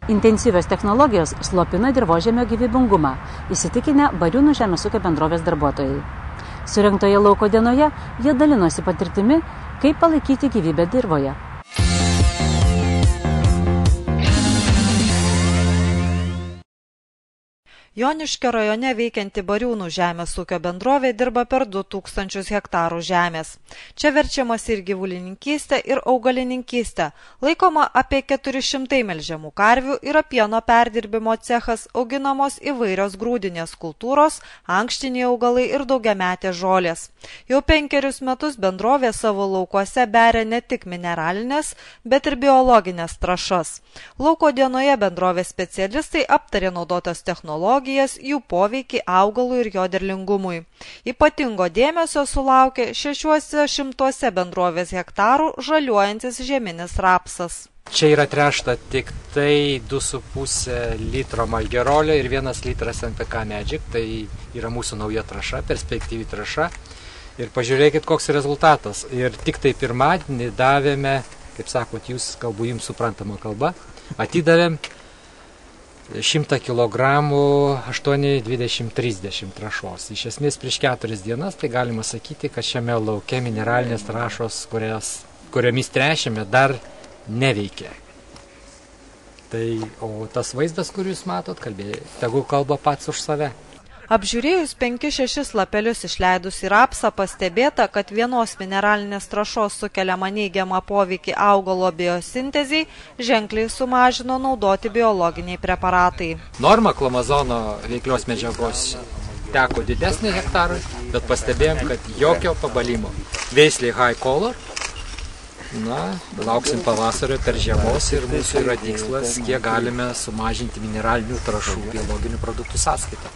Intensyvios technologijos slopina dirvožemio gyvybingumą, įsitikinę Bariūnų žemės ūkio bendrovės darbuotojai. Surengtoje lauko dienoje jie dalinosi patirtimi, kaip palaikyti gyvybę dirvoje. Joniškio rajone veikianti Bariūnų žemės ūkio bendrovė dirba per 2000 hektarų žemės. Čia verčiamas ir gyvulininkystė, ir augalininkystė. Laikoma apie 400 melžiamų karvių, yra pieno perdirbimo cechas, auginamos įvairios grūdinės kultūros, ankštiniai augalai ir daugiametės žolės. Jau 5 metus bendrovė savo laukuose beria ne tik mineralinės, bet ir biologinės trąšas. Lauko dienoje bendrovės specialistai aptarė naudotas technologijas, jų poveikį augalui ir jo derlingumui. Ypatingo dėmesio sulaukė 600 bendrovės hektarų žaliuojantis žieminis rapsas. Čia yra tręšta tik tai 2,5 litro Malgerolio ir 1 litras NPK Magic, tai yra mūsų nauja trąša, perspektyvi trąša. Ir pažiūrėkit, koks rezultatas. Ir tik tai pirmadienį davėme, kaip sakot, jūs kalbu jums suprantama kalba, atidavėm 100 kg 8,20-30 trąšos. Iš esmės prieš 4 dienas tai galima sakyti, kad šiame lauke mineralinės trąšos, kuriomis tręšėme, dar neveikia. Tai, o tas vaizdas, kurį jūs matot, tegul kalba pats už save. Apžiūrėjus 5-6 lapelius išleidus į rapsą pastebėta, kad vienos mineralinės trąšos sukeliamą neigiamą poveikį augalo biosintezei ženkliai sumažino naudoti biologiniai preparatai. Norma klomazono veiklios medžiagos teko didesnį hektarui, bet pastebėjom, kad jokio pabalimo. Veisliai High Color. Lauksim pavasario per žiemos ir mūsų yra tikslas, kiek galime sumažinti mineralinių trąšų biologinių produktų sąskaitą.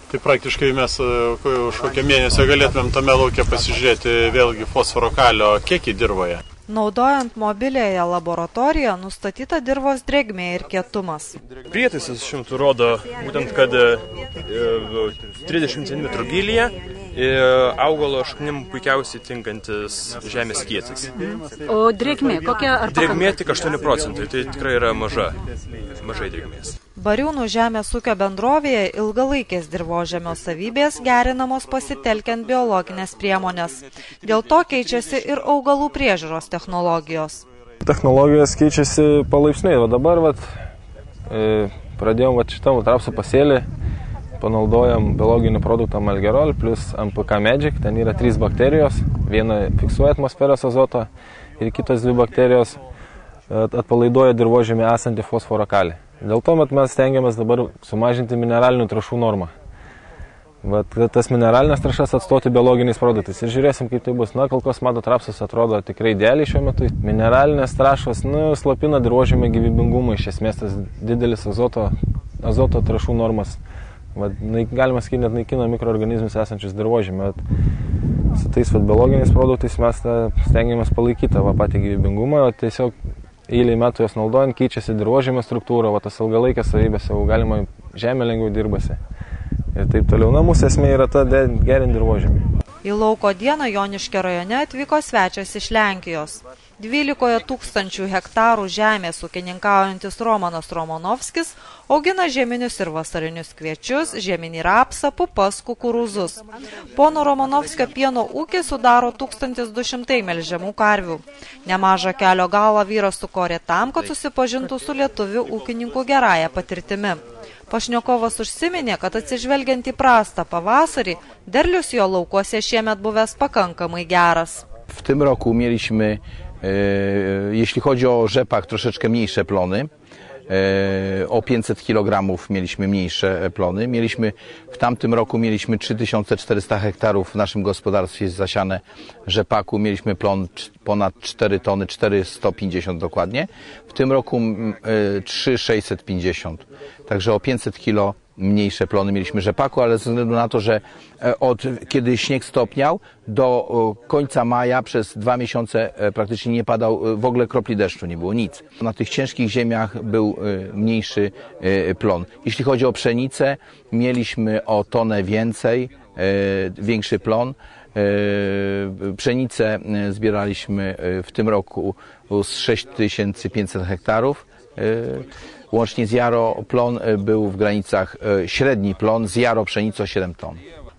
Tai praktiškai mes už kokią mėnesį galėtumėm tame lauke pasižiūrėti vėlgi fosforo kalio kiekį dirvoje. Naudojant mobiliąją laboratoriją nustatyta dirvos drėgmė ir kietumas. Prietaisas šimtų rodo būtent, kad 30 cm gylyje augalo šaknim puikiausiai tinkantis žemės kietis. O drėgmė kokia? Drėgmė tik 8%, tai tikrai yra mažai drėgmės. Bariūnų žemės ūkio bendrovėje ilgalaikės dirvožemio savybės gerinamos pasitelkiant biologinės priemonės. Dėl to keičiasi ir augalų priežiūros technologijos. Technologijos keičiasi palaipsniui. O dabar pradėjom šitam rapsų pasėlį, panaudojam biologinį produktą Malgerol plus NPK Magic. Ten yra 3 bakterijos. Viena fiksuoja atmosferos azoto ir kitos 2 bakterijos atpalaiduoja dirvožemį esantį fosforo kalį. Dėl to mes stengiamės dabar sumažinti mineralinių trąšų normą. Tas mineralinės trąšas atstoti biologiniais produktais. Ir žiūrėsim, kaip tai bus. Kol kas, matot, rapsas atrodo tikrai idealiai šiuo metu. Mineralinės trąšos slopina dirvožemio gyvybingumą. Iš esmės tas didelis azoto trąšų normas. Galima sakyti, net naikina mikroorganizmus esančius dirvožemį. Su tais biologiniais produktais mes stengiamės palaikyti patį gyvybingumą, o tiesiog eilei metų jos naudojant keičiasi dirvožemio struktūra, tas ilgalaikės savybės jau galima žemė lengviau dirbasi. Ir taip toliau. Mūsų esmė yra ta gerinti dirvožemį. Į lauko dieną Joniškio rajone atvyko svečias iš Lenkijos. 12 000 hektarų žemės ūkininkaujantis Romanas Romanovskis augina žieminius ir vasarinius kviečius, žieminį rapsą, pupas, kukurūzus. Pono Romanovskio pieno ūkį sudaro 1200 melžiamų karvių. Nemažą kelio galą vyras sukorė tam, kad susipažintų su lietuvių ūkininkų gerąją patirtimi. Pašnekovas užsiminė, kad atsižvelgiant į prastą pavasarį, derlius jo laukuose šiemet buvęs pakankamai geras. W tym roku mieliśmy, jeśli chodzi o rzepak, troszeczkę mniejsze plony. O 500 kg mieliśmy mniejsze plony. W tamtym roku mieliśmy 3400 hektarów w naszym gospodarstwie zasiane rzepaku. Mieliśmy plon ponad 4 tony, 450 dokładnie. W tym roku 3650. Także o 500 kg mniejsze plony mieliśmy rzepaku, ale ze względu na to, że od kiedy śnieg stopniał do końca maja przez 2 miesiące praktycznie nie padał w ogóle kropli deszczu, nie było nic. Na tych ciężkich ziemiach był mniejszy plon. Jeśli chodzi o pszenicę, mieliśmy o tonę więcej, większy plon. Pszenicę zbieraliśmy w tym roku z 6500 hektarów. Łącznie z jaro plon był w granicach średni plon, z jaro pszenico 7 ton.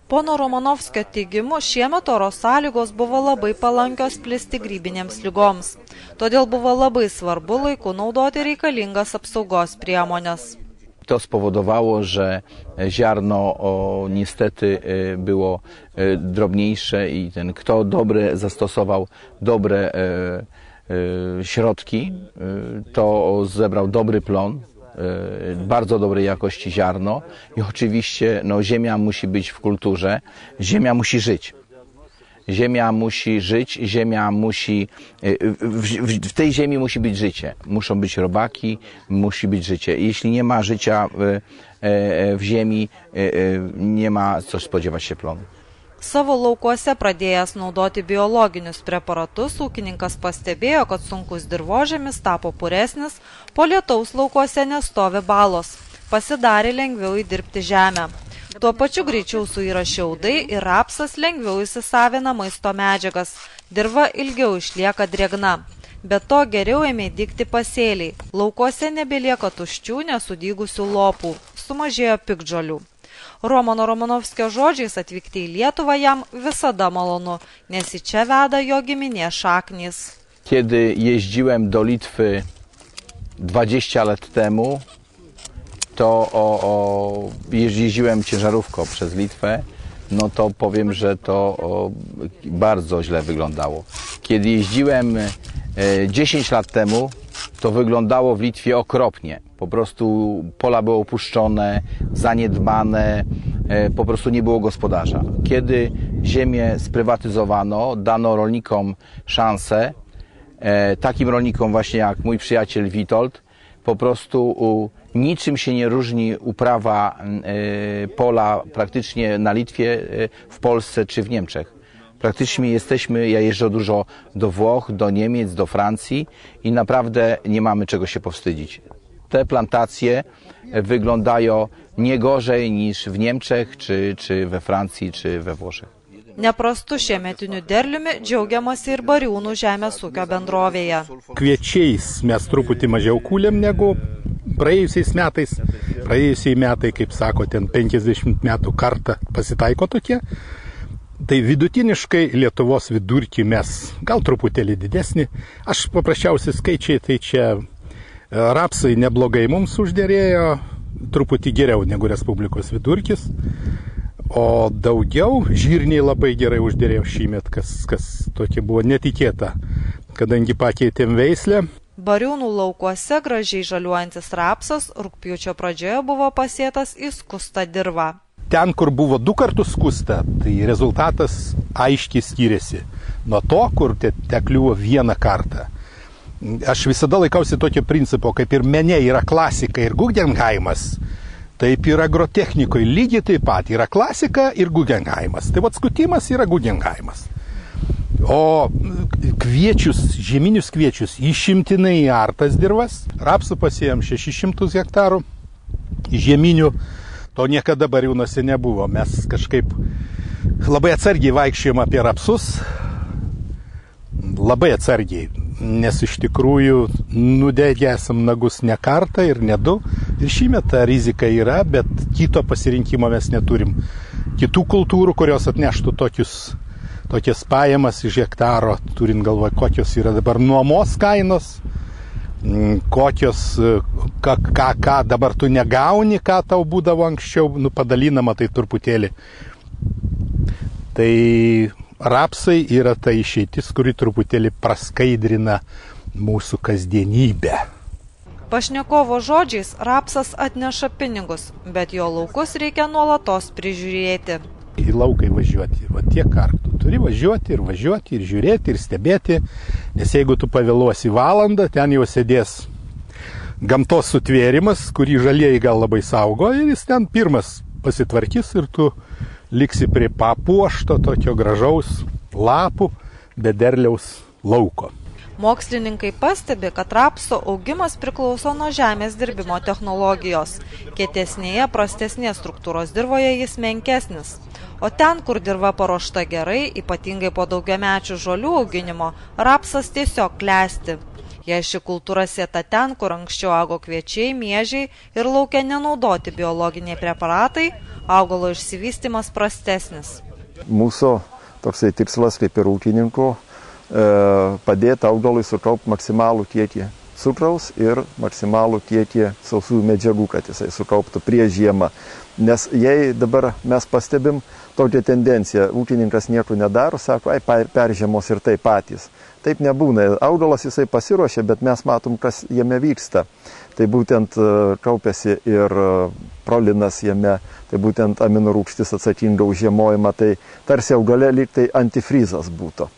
Pono Romanovskio teigimu, šiemet oro sąlygos buvo labai palankios plisti grybinėms lygoms. Todėl buvo labai svarbu laiku naudoti reikalingas apsaugos priemonės. To spowodowało, że ziarno niestety było drobniejsze i kto zastosował dobre środki, to zebrał dobry plon, bardzo dobrej jakości ziarno i oczywiście ziemia musi być w kulturze, ziemia musi żyć. Ziemia musi żyć, w tej ziemi musi być życie. Muszą być robaki, musi być życie. Jeśli nie ma życia w ziemi, nie ma co spodziewać się plonu. Savo laukuose pradėjęs naudoti biologinius preparatus, ūkininkas pastebėjo, kad sunkus dirvožemis tapo puresnis, po lietaus laukuose nestovi balos. Pasidarė lengviau įdirbti žemę. Tuo pačiu greičiau suyra šiaudai ir rapsas lengviau įsisavina maisto medžiagas. Dirva ilgiau išlieka drėgna. Be to geriau ėmė dygti pasėliai. Laukuose nebelieka tuščių nesudygusių lopų. Sumažėjo piktžolių. Romano Romanovskio žodžiais atvykti į Lietuvą jam visada malonu, nes į čia veda jo giminės šaknys. Kiedy jeździłem do Litwy 20 lat temu, to jeździłem ciężarówką przez Litwę, no to powiem, że to bardzo źle wyglądało. Kiedy jeździłem 10 lat temu, to wyglądało w Litwie okropnie. Po prostu pola były opuszczone, zaniedbane, po prostu nie było gospodarza. Kiedy ziemię sprywatyzowano, dano rolnikom szansę, takim rolnikom właśnie jak mój przyjaciel Witold, po prostu niczym się nie różni uprawa pola praktycznie na Litwie, w Polsce czy w Niemczech. Praktycznie ja jeżdżę dużo do Włoch, do Niemiec, do Francji i naprawdę nie mamy czego się powstydzić. Te plantacje wyglądają nie gorzej niż w Niemczech, czy we Francji, czy we Włoszech. Neprastu šiemetiniu derliumi džiaugiamasi ir Bariūnų žemės ūkio bendrovėje. Kviečiais mes truputį mažiau kūlėm negu praėjusiais metais. Praėjusiai metai, kaip sako, ten 50 metų kartą pasitaiko tokie. Tai vidutiniškai Lietuvos vidurkį mes gal truputėlį didesnį. Aš paprasčiausiai skaičiai, tai čia rapsai neblogai mums užderėjo, truputį geriau negu Respublikos vidurkis. O daugiau žirniai labai gerai užderėjo šįmet, kas tokia buvo netikėta, kadangi pakeitėm veislę. Bariūnų laukuose gražiai žaliuojantis rapsas rugpjūčio pradžioje buvo pasėtas į skustą dirvą. Ten, kur buvo 2 kartus skusta, tai rezultatas aiškiai skiriasi nuo to, kur tekliuvo 1 kartą. Aš visada laikausi tokio principo, kaip ir mene yra klasika ir Guggenheimas. Taip ir agrotechnikoje lygiai taip pat yra klasika ir Guggenheimas. Tai skutimas yra Guggenheimas. O kviečius, žieminius kviečius išimtinai į artas dirvas. Rapsų pasėjom 600 hektarų, žieminių to niekada Bariūnuose nebuvo. Mes kažkaip labai atsargiai vaikščiojom apie rapsus. Labai atsargiai, nes iš tikrųjų nudegę esam nagus ne kartą ir ne 2. Ir šįmet ta rizika yra, bet kito pasirinkimo mes neturim. Kitų kultūrų, kurios atneštų tokias pajamas iš hektaro, turint galvoje, kokios yra dabar nuomos kainos, kokios, ką dabar tu negauni, ką tau būdavo anksčiau, padalinama tai truputėlį. Tai rapsai yra ta išeitis, kuri truputėlį praskaidrina mūsų kasdienybę. Pašnekovo žodžiais rapsas atneša pinigus, bet jo laukus reikia nuolatos prižiūrėti. Į lauką važiuoti, tiek kartų. Turi važiuoti ir žiūrėti ir stebėti, nes jeigu tu pavėluosi valandą, ten jau sėdės gamtos sutvėrimas, kurį žalieji gal labai saugo ir jis ten pirmas pasitvarkys ir tu liksi prie papuošto tokio gražaus lapų bederliaus lauko. Mokslininkai pastebi, kad rapso augimas priklauso nuo žemės dirbimo technologijos. Kietesnėje, prastesnės struktūros dirvoje jis menkesnis. O ten, kur dirva paruošta gerai, ypatingai po daugiamečių žolių auginimo, rapsas tiesiog klesti. Jei ši kultūra sėta ten, kur anksčiau augo kviečiai, miežiai ir laukia nenaudoti biologiniai preparatai, augalo išsivystymas prastesnis. Mūsų toksai tikslas kaip ir ūkininkų padėti augalui sukaupti maksimalų kiekį cukraus ir maksimalų kiekį sausųjų medžiagų, kad jisai sukauptų prieš žiemą. Nes jei dabar mes pastebim tokią tendenciją, ūkininkas nieko nedaro, sako, peržiemos ir tai patys. Taip nebūna. Augalas jisai pasiruošia, bet mes matom, kas jame vyksta. Tai būtent kaupiasi ir prolinas jame, tai būtent aminorūgštis atsakinga už žiemojimą, tai tarsi augale lyg tai antifrizas būtų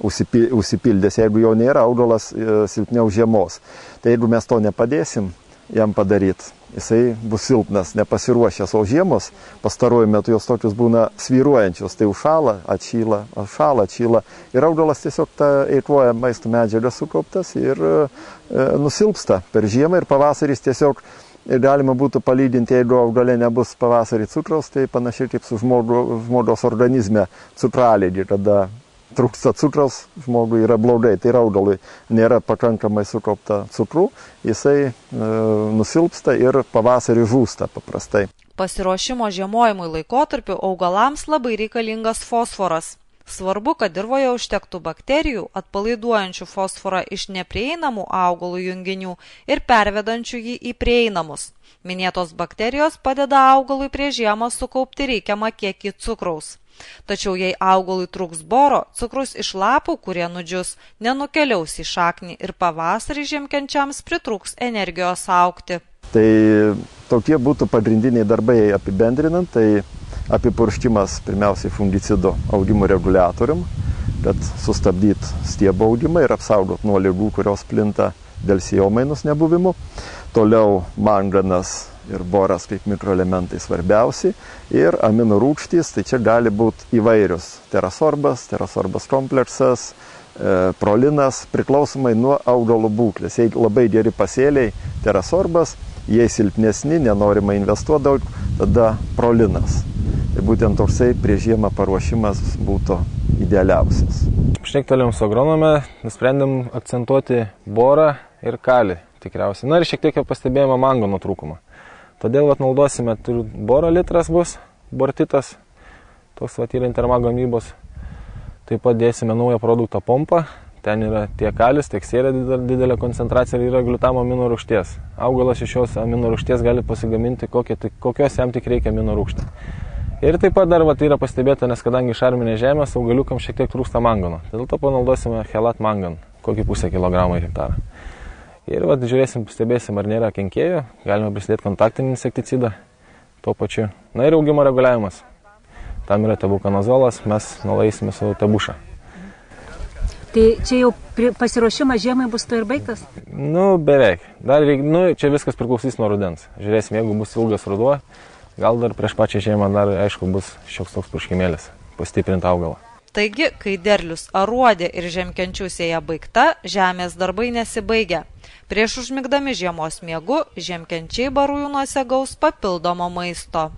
užsipildęs, jeigu jo nėra, augalas silpniau žiemos. Tai jeigu mes to nepadėsim jam padaryti, jisai bus silpnas, nepasiruošęs, o žiemos pastaruoju metu jos tokios būna svyruojančios, tai užšąla, atšyla ir augalas tiesiog eikvoja maisto medžiagas sukauptas ir nusilpsta per žiemą ir pavasaris tiesiog galima būtų palyginti, jeigu augale nebus pavasarį cukraus, tai panašiai kaip su žmogaus organizme cukralėgi, kada trūksta cukraus, žmogui yra blogai, tai augalui nėra pakankamai sukaupta cukrų, jisai nusilpsta ir pavasarį žūsta paprastai. Pasiruošimo žiemojimui laikotarpiu augalams labai reikalingas fosforas. Svarbu, kad dirvoje užtektų bakterijų, atpalaiduojančių fosforą iš neprieinamų augalų junginių ir pervedančių jį į prieinamus. Minėtos bakterijos padeda augalui prieš žiemą sukaupti reikiamą kiekį cukraus. Tačiau jei augalui trūks boro, cukrus iš lapų, kurie nudžius, nenukeliaus į šaknį ir pavasarį žiemkenčiams pritrūks energijos augti. Tai tokie būtų pagrindiniai darbai apibendrinant, tai apipurškimas pirmiausiai fungicido augimo reguliatorium, kad sustabdyt stiebo augimą ir apsaugot nuo ligų, kurios plinta dėl sėjomainos nebuvimų. Toliau manganas ir boras kaip mikroelementai svarbiausi ir aminorūgštys, tai čia gali būti įvairius. Terasorbas kompleksas, prolinas, priklausomai nuo augalo būklės. Jei labai geri pasėliai, terasorbas, jei silpnesni, nenorima investuoti daug, tada prolinas. Ir būtent toksai prieš žiemą paruošimas būtų idealiausias. Šnektelėm su agronome, nusprendėm akcentuoti borą ir kalį tikriausiai. Na ir šiek tiek pastebėjome mangano trūkumą. Todėl naudosime, boro litras bus, bortitas, toks yra Interma gamybos. Taip pat dėsime naują produktą pompą, ten yra tiek kalis, tiek sėra didelė koncentracija ir yra glutamo aminorūgšties. Augalas iš šios aminorūgšties gali pasigaminti, kokios jam tik reikia aminorūgštį. Ir taip pat dar yra pastebėta, nes kadangi šarminė žemės, augaliukam šiek tiek trūksta mangano. Dėl to panaudosime chelat mangan, kokį 0,5 kilogramą į hektarą. Ir žiūrėsim, stebėsim, ar nėra kenkėjų, galime prisidėti kontaktinį insekticidą tuo pačiu. Na ir augimo reguliavimas. Tam yra tebukanozolas, mes nulaisime su tebušą. Tai čia jau pasiruošimas žiemai bus to ir baigtas? Beveik. Čia viskas priklausys nuo rudens. Žiūrėsim, jeigu bus ilgas ruduo, gal dar prieš pačią žiemą dar, aišku, bus šioks toks purškimėlis, pastiprinti augalą. Taigi, kai derlius aruodė ir žemkenčių sėja baigta, žemės darbai nesibaigia. Prieš užmigdami žiemos miegu, žemkenčiai barūjūnuose gaus papildomo maisto.